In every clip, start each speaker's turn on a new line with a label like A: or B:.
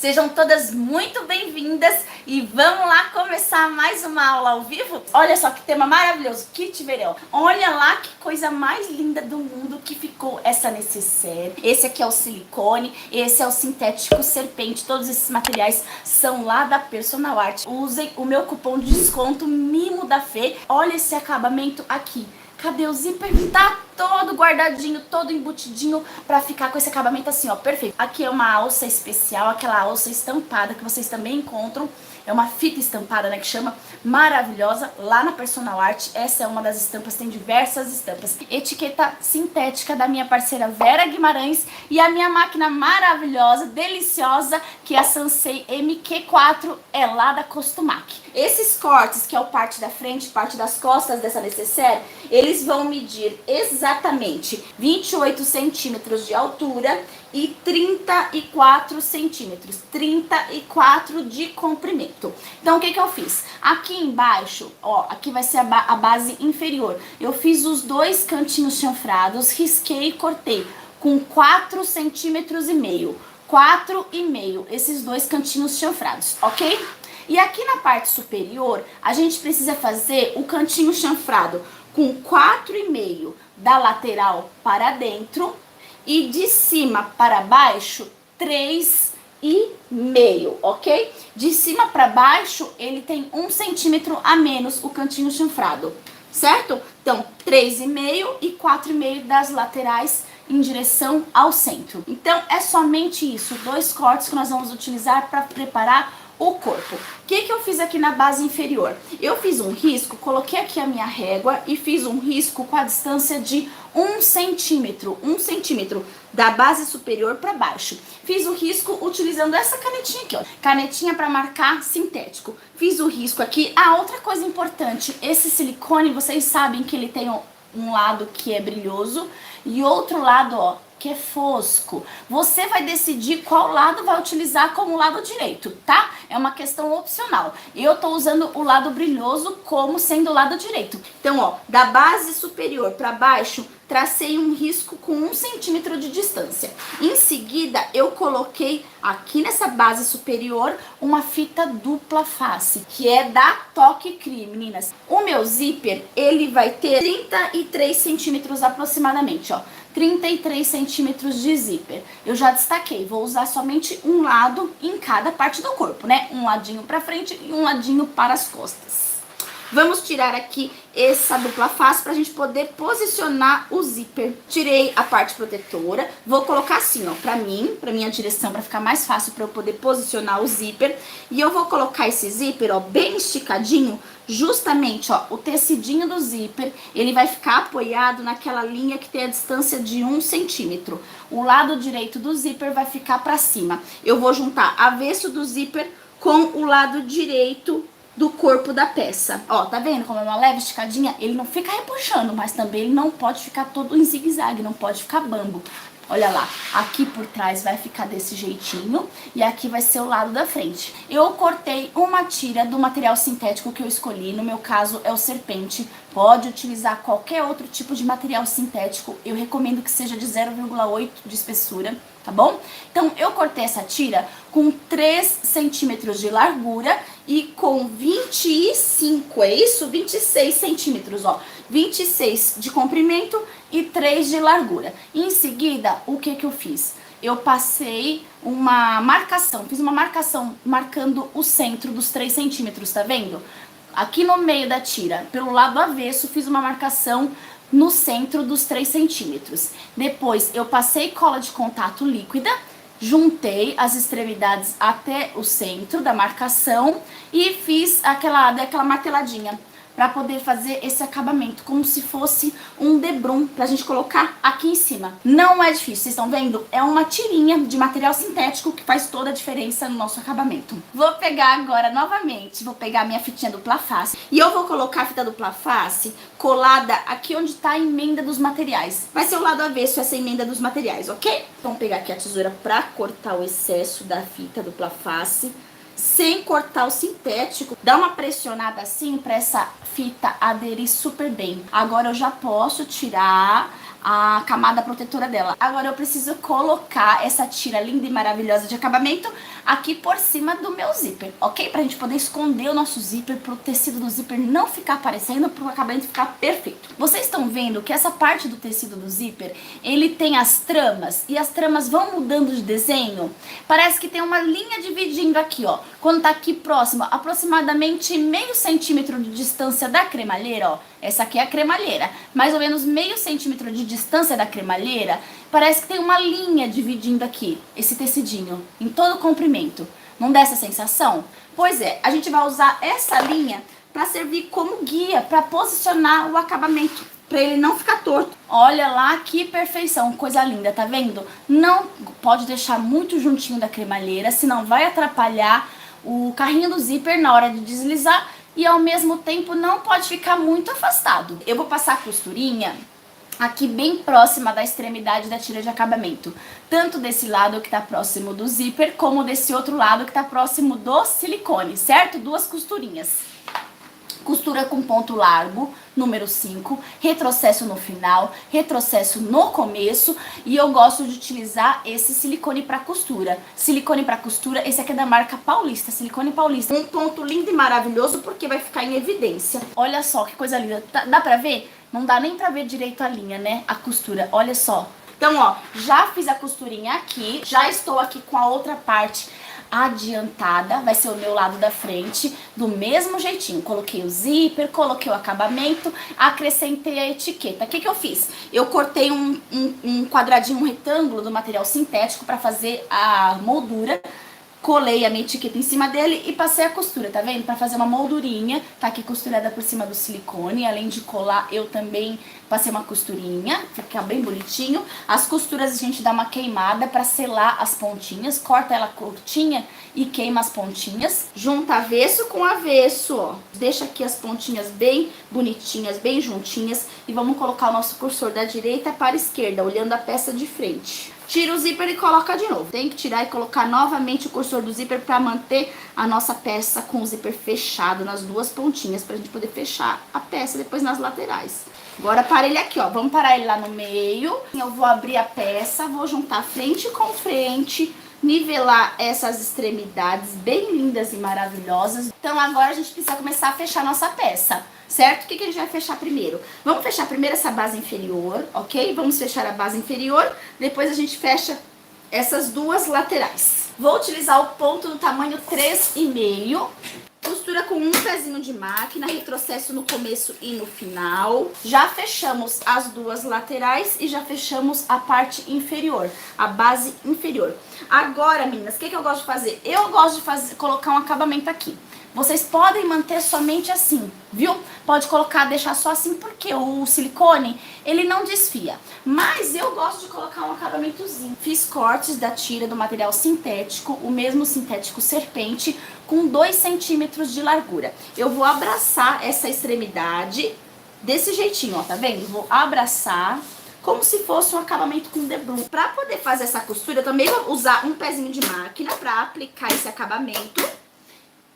A: Sejam todas muito bem-vindas e vamos lá começar mais uma aula ao vivo? Olha só que tema maravilhoso, kit verão. Olha lá que coisa mais linda do mundo que ficou essa necessaire. Esse aqui é o silicone, esse é o sintético serpente. Todos esses materiais são lá da Personal Art. Usem o meu cupom de desconto Mimo da Fê. Olha esse acabamento aqui. Cadê o zíper? Tá todo guardadinho, todo embutidinho pra ficar com esse acabamento assim, ó, perfeito. Aqui é uma alça especial, aquela alça estampada que vocês também encontram. É uma fita estampada, né, que chama, maravilhosa, lá na Personal Art. Essa é uma das estampas, tem diversas estampas. Etiqueta sintética da minha parceira Vera Guimarães e a minha máquina maravilhosa, deliciosa, que é a Sansei MQ4, é lá da Costumac. Esses cortes, que é o parte da frente, parte das costas dessa necessaire, eles vão medir exatamente 28 centímetros de altura e 34 centímetros, 34 de comprimento. Então, o que eu fiz? Aqui embaixo, ó, aqui vai ser a base inferior. Eu fiz os dois cantinhos chanfrados, risquei e cortei com 4 centímetros e meio. 4,5, esses dois cantinhos chanfrados, ok? E aqui na parte superior, a gente precisa fazer o cantinho chanfrado com 4,5 da lateral para dentro e de cima para baixo 3,5, ok? De cima para baixo ele tem 1 centímetro a menos o cantinho chanfrado, certo? Então 3,5 e 4,5 das laterais em direção ao centro. Então é somente isso, dois cortes que nós vamos utilizar para preparar o corpo. O que eu fiz aqui na base inferior? Eu fiz um risco, coloquei aqui a minha régua e fiz um risco com a distância de 1 centímetro da base superior para baixo. Fiz o risco utilizando essa canetinha aqui, ó, canetinha para marcar sintético. Fiz o risco aqui. Outra coisa importante, esse silicone, vocês sabem que ele tem um lado que é brilhoso e outro lado, ó, que é fosco. Você vai decidir qual lado vai utilizar como lado direito, tá? É uma questão opcional. Eu tô usando o lado brilhoso como sendo o lado direito. Então, ó, da base superior para baixo, tracei um risco com 1 centímetro de distância. Em seguida, eu coloquei aqui nessa base superior uma fita dupla face, que é da Toque Crie, meninas. O meu zíper, ele vai ter 33 centímetros aproximadamente, ó. 33 centímetros de zíper. Eu já destaquei, vou usar somente um lado em cada parte do corpo, né? Um ladinho pra frente e um ladinho para as costas. Vamos tirar aqui essa dupla face pra gente poder posicionar o zíper. Tirei a parte protetora, vou colocar assim, ó, pra minha direção, pra ficar mais fácil pra eu poder posicionar o zíper. E eu vou colocar esse zíper, ó, bem esticadinho, justamente, ó, o tecidinho do zíper, ele vai ficar apoiado naquela linha que tem a distância de 1 centímetro. O lado direito do zíper vai ficar pra cima. Eu vou juntar avesso do zíper com o lado direito do corpo da peça. Ó, tá vendo como é uma leve esticadinha? Ele não fica repuxando, mas também ele não pode ficar todo em zigue-zague, não pode ficar bambo. Olha lá, aqui por trás vai ficar desse jeitinho e aqui vai ser o lado da frente. Eu cortei uma tira do material sintético que eu escolhi, no meu caso é o serpente. Pode utilizar qualquer outro tipo de material sintético, eu recomendo que seja de 0,8 de espessura, tá bom? Então eu cortei essa tira com 3 centímetros de largura e com 25, é isso? 26 centímetros, ó. 26 de comprimento e 3 de largura. Em seguida, o que eu fiz? Eu passei uma marcação, fiz uma marcação marcando o centro dos 3 centímetros, tá vendo? Aqui no meio da tira, pelo lado avesso, fiz uma marcação no centro dos 3 centímetros. Depois, eu passei cola de contato líquida, juntei as extremidades até o centro da marcação e fiz aquela marteladinha para poder fazer esse acabamento, como se fosse um debrum pra gente colocar aqui em cima. Não é difícil, vocês estão vendo? É uma tirinha de material sintético que faz toda a diferença no nosso acabamento. Vou pegar agora novamente, vou pegar a minha fitinha dupla face e eu vou colocar a fita dupla face colada aqui onde tá a emenda dos materiais. Vai ser o lado avesso essa emenda dos materiais, ok? Então vou pegar aqui a tesoura pra cortar o excesso da fita dupla face, sem cortar o sintético. Dá uma pressionada assim para essa fita aderir super bem. Agora eu já posso tirar a camada protetora dela. Agora eu preciso colocar essa tira linda e maravilhosa de acabamento aqui por cima do meu zíper, ok? Pra gente poder esconder o nosso zíper, pro tecido do zíper não ficar aparecendo, pro acabamento ficar perfeito. Vocês estão vendo que essa parte do tecido do zíper, ele tem as tramas, e as tramas vão mudando de desenho. Parece que tem uma linha dividindo aqui, ó. Quando tá aqui próximo, aproximadamente meio centímetro de distância da cremalheira, ó. Essa aqui é a cremalheira. Mais ou menos meio centímetro de distância da cremalheira, parece que tem uma linha dividindo aqui, esse tecidinho, em todo o comprimento. Não dá essa sensação? Pois é, a gente vai usar essa linha para servir como guia, para posicionar o acabamento, para ele não ficar torto. Olha lá que perfeição, coisa linda, tá vendo? Não pode deixar muito juntinho da cremalheira, senão vai atrapalhar o carrinho do zíper na hora de deslizar e ao mesmo tempo não pode ficar muito afastado. Eu vou passar a costurinha aqui bem próxima da extremidade da tira de acabamento, tanto desse lado que tá próximo do zíper, como desse outro lado que tá próximo do silicone, certo? Duas costurinhas. Costura com ponto largo, número 5, retrocesso no final, retrocesso no começo, e eu gosto de utilizar esse silicone para costura. Silicone para costura, esse aqui é da marca Paulista, silicone Paulista. Um ponto lindo e maravilhoso porque vai ficar em evidência. Olha só que coisa linda, dá pra ver? Não dá nem pra ver direito a linha, né? A costura, olha só. Então, ó, já fiz a costurinha aqui, já estou aqui com a outra parte adiantada, vai ser o meu lado da frente, do mesmo jeitinho. Coloquei o zíper, coloquei o acabamento, acrescentei a etiqueta. O que eu fiz? Eu cortei um quadradinho, um retângulo do material sintético para fazer a moldura. Colei a minha etiqueta em cima dele e passei a costura, tá vendo? Pra fazer uma moldurinha, tá aqui costurada por cima do silicone. Além de colar, eu também passei uma costurinha, pra ficar bem bonitinho. As costuras a gente dá uma queimada pra selar as pontinhas, corta ela curtinha e queima as pontinhas. Junta avesso com avesso, ó. Deixa aqui as pontinhas bem bonitinhas, bem juntinhas. E vamos colocar o nosso cursor da direita para a esquerda, olhando a peça de frente. Tira o zíper e coloca de novo. Tem que tirar e colocar novamente o cursor do zíper para manter a nossa peça com o zíper fechado nas duas pontinhas, pra gente poder fechar a peça depois nas laterais. Agora para ele aqui, ó. Vamos parar ele lá no meio. Eu vou abrir a peça, vou juntar frente com frente, nivelar essas extremidades bem lindas e maravilhosas. Então agora a gente precisa começar a fechar a nossa peça. Certo? O que a gente vai fechar primeiro? Vamos fechar primeiro essa base inferior, ok? Vamos fechar a base inferior, depois a gente fecha essas duas laterais. Vou utilizar o ponto do tamanho 3,5. Costura com um pezinho de máquina, retrocesso no começo e no final. Já fechamos as duas laterais e já fechamos a parte inferior, a base inferior. Agora, meninas, o que eu gosto de fazer? Eu gosto de colocar um acabamento aqui. Vocês podem manter somente assim, viu? Pode colocar, deixar só assim, porque o silicone, ele não desfia. Mas eu gosto de colocar um acabamentozinho. Fiz cortes da tira do material sintético, o mesmo sintético serpente, com 2 centímetros de largura. Eu vou abraçar essa extremidade desse jeitinho, ó, tá vendo? Vou abraçar como se fosse um acabamento com debrum. Pra poder fazer essa costura, eu também vou usar um pezinho de máquina pra aplicar esse acabamento.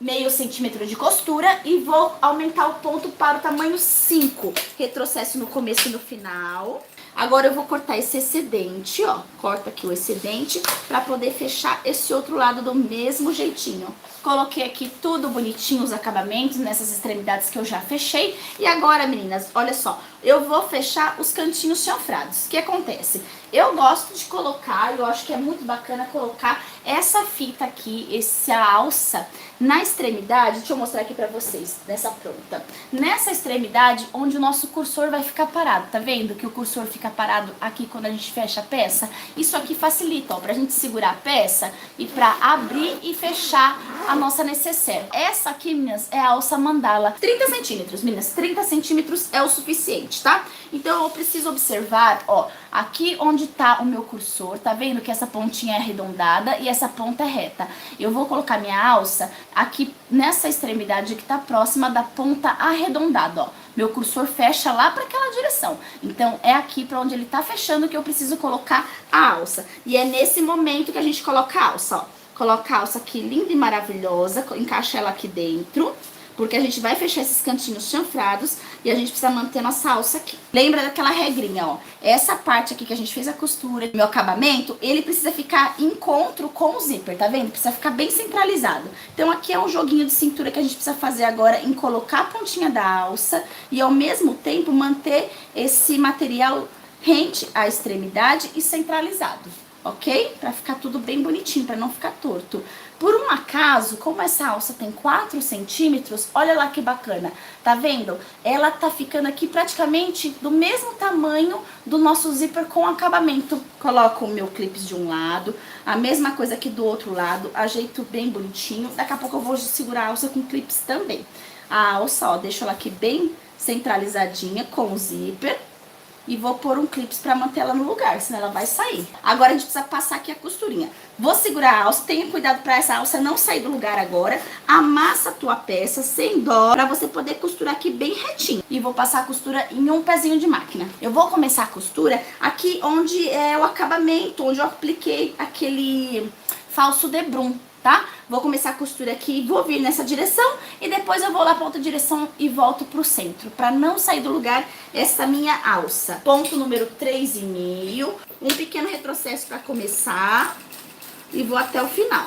A: Meio centímetro de costura e vou aumentar o ponto para o tamanho 5. Retrocesso no começo e no final. Agora eu vou cortar esse excedente, ó. Corto aqui o excedente para poder fechar esse outro lado do mesmo jeitinho. Coloquei aqui tudo bonitinho, os acabamentos nessas extremidades que eu já fechei. E agora, meninas, olha só. Eu vou fechar os cantinhos chanfrados. O que acontece? Eu gosto de colocar, eu acho que é muito bacana colocar essa fita aqui, essa alça, na extremidade. Deixa eu mostrar aqui pra vocês, nessa ponta. Nessa extremidade, onde o nosso cursor vai ficar parado. Tá vendo que o cursor fica parado aqui quando a gente fecha a peça? Isso aqui facilita, ó, pra gente segurar a peça e pra abrir e fechar a nossa necessaire. Essa aqui, meninas, é a alça mandala. 30 centímetros, meninas, 30 centímetros é o suficiente, tá? Então eu preciso observar, ó, aqui onde tá o meu cursor, tá vendo que essa pontinha é arredondada e essa ponta é reta. Eu vou colocar minha alça aqui nessa extremidade que tá próxima da ponta arredondada, ó. Meu cursor fecha lá para aquela direção. Então é aqui para onde ele tá fechando que eu preciso colocar a alça. E é nesse momento que a gente coloca a alça, ó. Coloca a alça aqui linda e maravilhosa, encaixa ela aqui dentro, porque a gente vai fechar esses cantinhos chanfrados e a gente precisa manter nossa alça aqui. Lembra daquela regrinha, ó. Essa parte aqui que a gente fez a costura, meu acabamento, ele precisa ficar em encontro com o zíper, tá vendo? Precisa ficar bem centralizado. Então aqui é um joguinho de cintura que a gente precisa fazer agora em colocar a pontinha da alça e ao mesmo tempo manter esse material rente à extremidade e centralizado, ok? Pra ficar tudo bem bonitinho, pra não ficar torto. Por um acaso, como essa alça tem 4 centímetros, olha lá que bacana, tá vendo? Ela tá ficando aqui praticamente do mesmo tamanho do nosso zíper com acabamento. Coloco o meu clips de um lado, a mesma coisa aqui do outro lado, ajeito bem bonitinho. Daqui a pouco eu vou segurar a alça com clips também. A alça, ó, deixo ela aqui bem centralizadinha com o zíper. E vou pôr um clips pra manter ela no lugar, senão ela vai sair. Agora a gente precisa passar aqui a costurinha. Vou segurar a alça, tenha cuidado pra essa alça não sair do lugar agora. Amassa a tua peça sem dó, pra você poder costurar aqui bem retinho. E vou passar a costura em um pezinho de máquina. Eu vou começar a costura aqui onde é o acabamento, onde eu apliquei aquele falso debrum, tá? Vou começar a costura aqui, vou vir nessa direção e depois eu vou lá pra outra direção e volto pro centro, pra não sair do lugar essa minha alça. Ponto número 3,5, um pequeno retrocesso pra começar e vou até o final.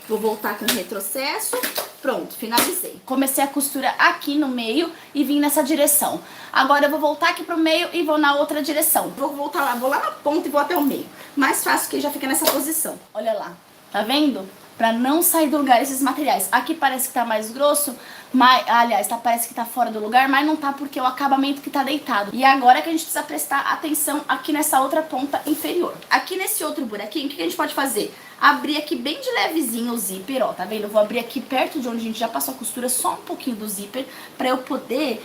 A: Vou voltar com o retrocesso, pronto, finalizei. Comecei a costura aqui no meio e vim nessa direção. Agora eu vou voltar aqui pro meio e vou na outra direção. Vou voltar lá, vou lá na ponta e vou até o meio. Mais fácil que já fica nessa posição. Olha lá, tá vendo? Pra não sair do lugar esses materiais. Aqui parece que tá mais grosso, mas, aliás, parece que tá fora do lugar, mas não tá porque é o acabamento que tá deitado. E agora que a gente precisa prestar atenção aqui nessa outra ponta inferior. Aqui nesse outro buraquinho, o que a gente pode fazer? Abrir aqui bem de levezinho o zíper, ó, tá vendo? Eu vou abrir aqui perto de onde a gente já passou a costura, só um pouquinho do zíper, pra eu poder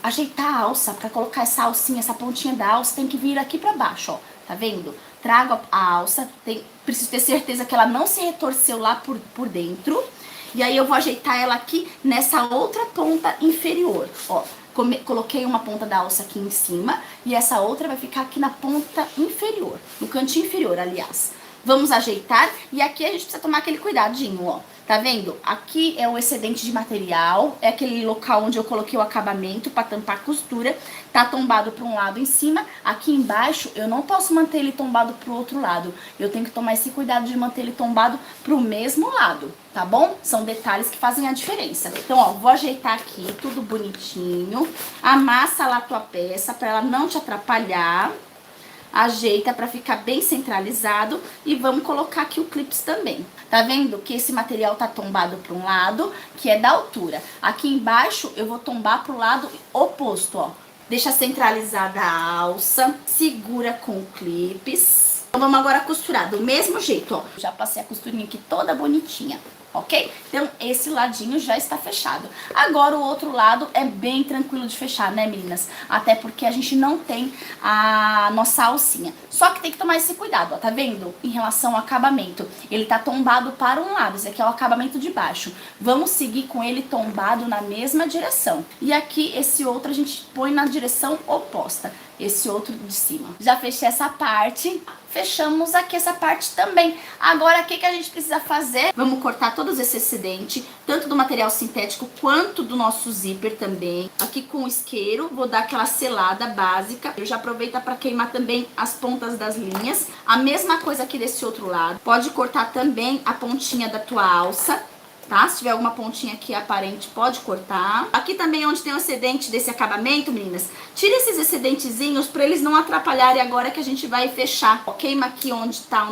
A: ajeitar a alça, pra colocar essa alcinha, essa pontinha da alça, tem que vir aqui pra baixo, ó, tá vendo? Trago a alça, preciso ter certeza que ela não se retorceu lá por dentro. E aí eu vou ajeitar ela aqui nessa outra ponta inferior, ó. Coloquei uma ponta da alça aqui em cima e essa outra vai ficar aqui na ponta inferior, no cantinho inferior, aliás. Vamos ajeitar e aqui a gente precisa tomar aquele cuidadinho, ó. Tá vendo? Aqui é o excedente de material, é aquele local onde eu coloquei o acabamento pra tampar a costura. Tá tombado pra um lado em cima, aqui embaixo eu não posso manter ele tombado pro outro lado. Eu tenho que tomar esse cuidado de manter ele tombado pro mesmo lado, tá bom? São detalhes que fazem a diferença. Então, ó, vou ajeitar aqui tudo bonitinho. Amassa lá a tua peça pra ela não te atrapalhar. Ajeita pra ficar bem centralizado e vamos colocar aqui o clips também. Tá vendo que esse material tá tombado para um lado, que é da altura. Aqui embaixo eu vou tombar pro lado oposto, ó. Deixa centralizada a alça, segura com o clips. Então vamos agora costurar do mesmo jeito, ó. Já passei a costurinha aqui toda bonitinha. Ok? Então, esse ladinho já está fechado. Agora, o outro lado é bem tranquilo de fechar, né, meninas? Até porque a gente não tem a nossa alcinha. Só que tem que tomar esse cuidado, ó, tá vendo? Em relação ao acabamento. Ele tá tombado para um lado, esse aqui é o acabamento de baixo. Vamos seguir com ele tombado na mesma direção. E aqui, esse outro a gente põe na direção oposta. Esse outro de cima. Já fechei essa parte. Fechamos aqui essa parte também. Agora, o que que a gente precisa fazer? Vamos cortar todos esse excedente, tanto do material sintético quanto do nosso zíper também. Aqui com o isqueiro, vou dar aquela selada básica. Eu já aproveito para queimar também as pontas das linhas. A mesma coisa aqui desse outro lado. Pode cortar também a pontinha da tua alça. Tá? Se tiver alguma pontinha aqui aparente, pode cortar. Aqui também onde tem o excedente desse acabamento, meninas, tira esses excedentezinhos pra eles não atrapalharem agora que a gente vai fechar. Ó, queima aqui onde tá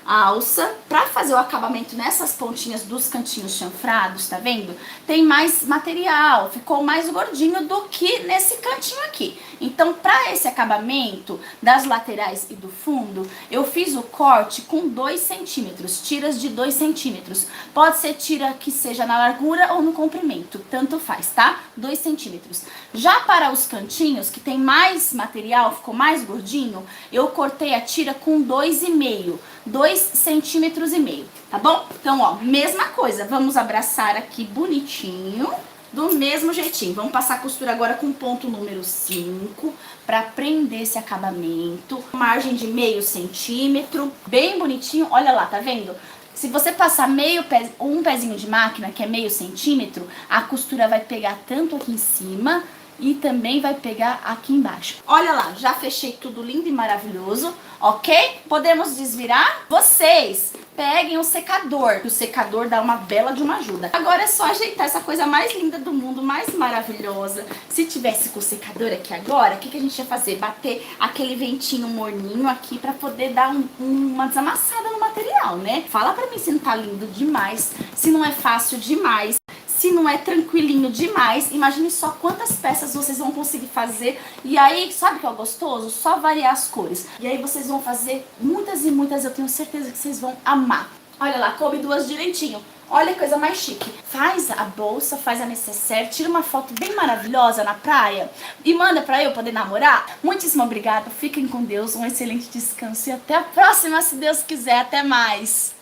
A: a alça. Pra fazer o acabamento nessas pontinhas dos cantinhos chanfrados, tá vendo? Tem mais material, ficou mais gordinho do que nesse cantinho aqui. Então, pra esse acabamento das laterais e do fundo, eu fiz o corte com 2 centímetros, tiras de 2 centímetros. Pode ser tira que seja na largura ou no comprimento, tanto faz, tá? 2 centímetros. Já para os cantinhos, que tem mais material, ficou mais gordinho, eu cortei a tira com 2,5, 2 centímetros e meio, tá bom? Então, ó, mesma coisa, vamos abraçar aqui bonitinho, do mesmo jeitinho. Vamos passar a costura agora com ponto número 5, pra prender esse acabamento. Margem de meio centímetro, bem bonitinho, olha lá, tá vendo? Se você passar um pezinho de máquina, que é meio centímetro, a costura vai pegar tanto aqui em cima e também vai pegar aqui embaixo. Olha lá, já fechei tudo lindo e maravilhoso, ok? Podemos desvirar? Vocês peguem o secador, que o secador dá uma bela de uma ajuda. Agora é só ajeitar essa coisa mais linda do mundo, mais maravilhosa. Se tivesse com o secador aqui agora, o que a gente ia fazer? Bater aquele ventinho morninho aqui pra poder dar uma desamassada no material, né? Fala pra mim se não tá lindo demais, se não é fácil demais. Se não é tranquilinho demais, imagine só quantas peças vocês vão conseguir fazer. E aí, sabe o que é o gostoso? Só variar as cores. E aí vocês vão fazer muitas e muitas, eu tenho certeza que vocês vão amar. Olha lá, coube duas direitinho. Olha que coisa mais chique. Faz a bolsa, faz a necessaire, tira uma foto bem maravilhosa na praia e manda pra eu poder namorar. Muitíssimo obrigada, fiquem com Deus, um excelente descanso e até a próxima, se Deus quiser. Até mais.